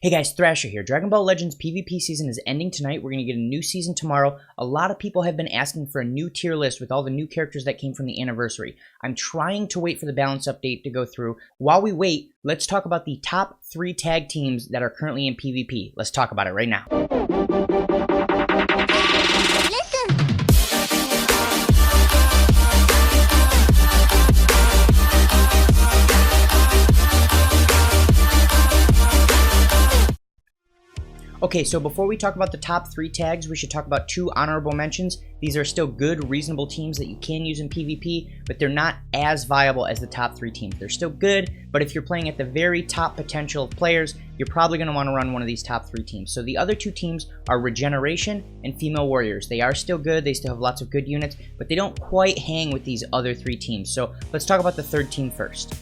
Hey guys, Thrasher here. Dragon Ball Legends PvP season is ending tonight. We're going to get a new season tomorrow. A lot of people have been asking for a new tier list with all the new characters that came from the anniversary. I'm trying to wait for the balance update to go through. While we wait, let's talk about the top 3 tag teams that are currently in PvP. Let's talk about it right now. Okay, so before we talk about the top 3 tags, we should talk about 2 honorable mentions. These are still good, reasonable teams that you can use in PvP, but they're not as viable as the top 3 teams. They're still good, but if you're playing at the very top potential of players, you're probably going to want to run one of these top 3 teams. So the other 2 teams are Regeneration and Female Warriors. They are still good, they still have lots of good units, but they don't quite hang with these other 3 teams. So let's talk about the 3rd team first.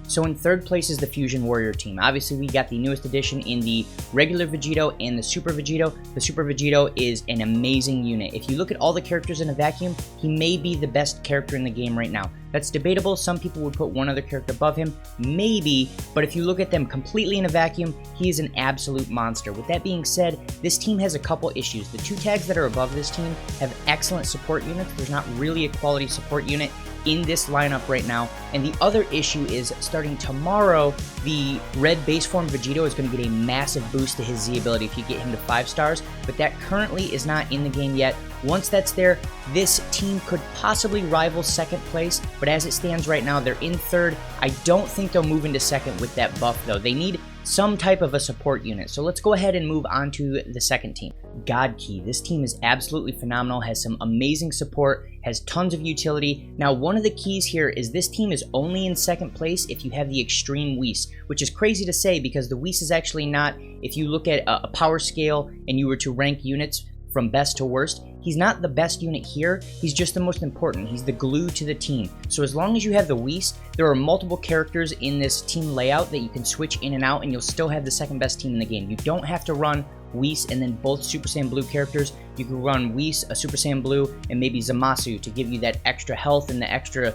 So in 3rd place is the Fusion Warrior team. Obviously, we got the newest addition in the regular Vegito and the Super Vegito. The Super Vegito is an amazing unit. If you look at all the characters in a vacuum, he may be the best character in the game right now. That's debatable. Some people would put one other character above him, maybe, but if you look at them completely in a vacuum, he is an absolute monster. With that being said, this team has a couple issues. The 2 tags that are above this team have excellent support units. There's not really a quality support unit in this lineup right now. And the other issue is starting tomorrow, the red base form Vegito is going to get a massive boost to his Z ability if you get him to 5 stars, but that currently is not in the game yet. Once that's there, this team could possibly rival 2nd place, but as it stands right now, they're in 3rd. I don't think they'll move into 2nd with that buff though. They need some type of a support unit. So let's go ahead and move on to the 2nd team. God Key. This team is absolutely phenomenal, has some amazing support, has tons of utility. Now, one of the keys here is this team is only in 2nd place if you have the Extreme Whis, which is crazy to say because the Whis is actually not, if you look at a power scale and you were to rank units from best to worst, he's not the best unit here, he's just the most important. He's the glue to the team. So as long as you have the Whis, there are multiple characters in this team layout that you can switch in and out and you'll still have the 2nd best team in the game. You don't have to run Whis and then both Super Saiyan Blue characters. You can run Whis, a Super Saiyan Blue, and maybe Zamasu to give you that extra health and the extra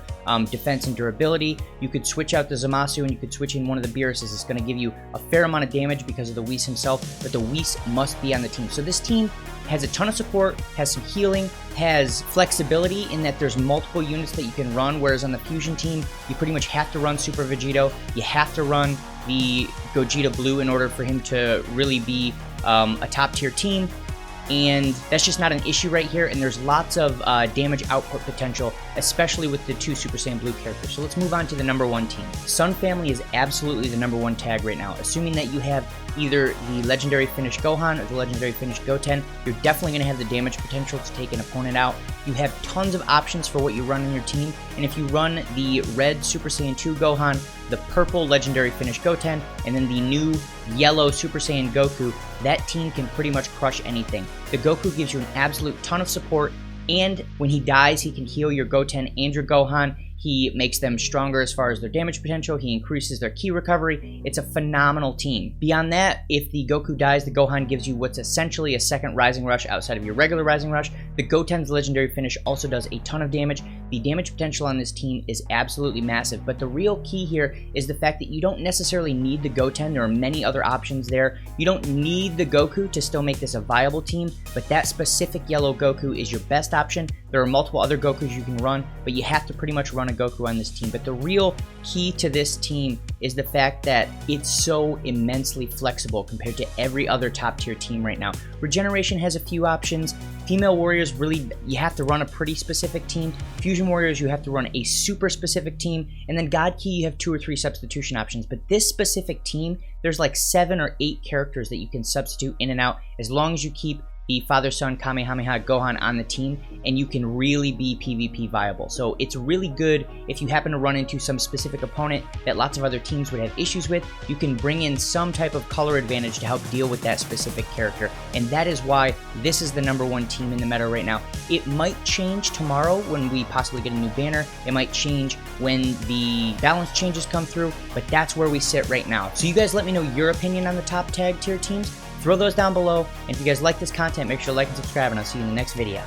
defense and durability. You could switch out the Zamasu and you could switch in one of the Beeruses. It's going to give you a fair amount of damage because of the Whis himself, but the Whis must be on the team. So this team has a ton of support, has some healing, has flexibility in that there's multiple units that you can run, whereas on the Fusion team, you pretty much have to run Super Vegito, you have to run the Gogeta Blue in order for him to really be a top tier team, and that's just not an issue right here, and there's lots of damage output potential, especially with the 2 Super Saiyan Blue characters. So let's move on to the number 1 team. Sun Family is absolutely the number 1 tag right now. Assuming that you have either the Legendary Finish Gohan or the Legendary Finish Goten, you're definitely going to have the damage potential to take an opponent out. You have tons of options for what you run in your team, and if you run the red Super Saiyan 2 Gohan, the purple Legendary Finish Goten, and then the new yellow Super Saiyan Goku, that team can pretty much crush anything. The Goku gives you an absolute ton of support, and when he dies, he can heal your Goten and your Gohan. He makes them stronger as far as their damage potential. He increases their ki recovery. It's a phenomenal team. Beyond that, if the Goku dies, the Gohan gives you what's essentially a 2nd Rising Rush outside of your regular Rising Rush. The Goten's Legendary Finish also does a ton of damage. The damage potential on this team is absolutely massive, but the real key here is the fact that you don't necessarily need the Goten. There are many other options there. You don't need the Goku to still make this a viable team, but that specific yellow Goku is your best option. There are multiple other Gokus you can run, but you have to pretty much run a Goku on this team. But the real key to this team is the fact that it's so immensely flexible compared to every other top tier team right now. Regeneration has a few options. Female Warriors, really, you have to run a pretty specific team. Fusion Warriors, you have to run a super specific team. And then God Key, you have 2 or 3 substitution options. But this specific team, there's like 7 or 8 characters that you can substitute in and out as long as you keep the Father-Son Kamehameha Gohan on the team, and you can really be PvP viable. So it's really good if you happen to run into some specific opponent that lots of other teams would have issues with. You can bring in some type of color advantage to help deal with that specific character, and that is why this is the number 1 team in the meta right now. It might change tomorrow when we possibly get a new banner. It might change when the balance changes come through, but that's where we sit right now. So you guys let me know your opinion on the top tag tier teams. Throw those down below, and if you guys like this content, make sure to like and subscribe, and I'll see you in the next video.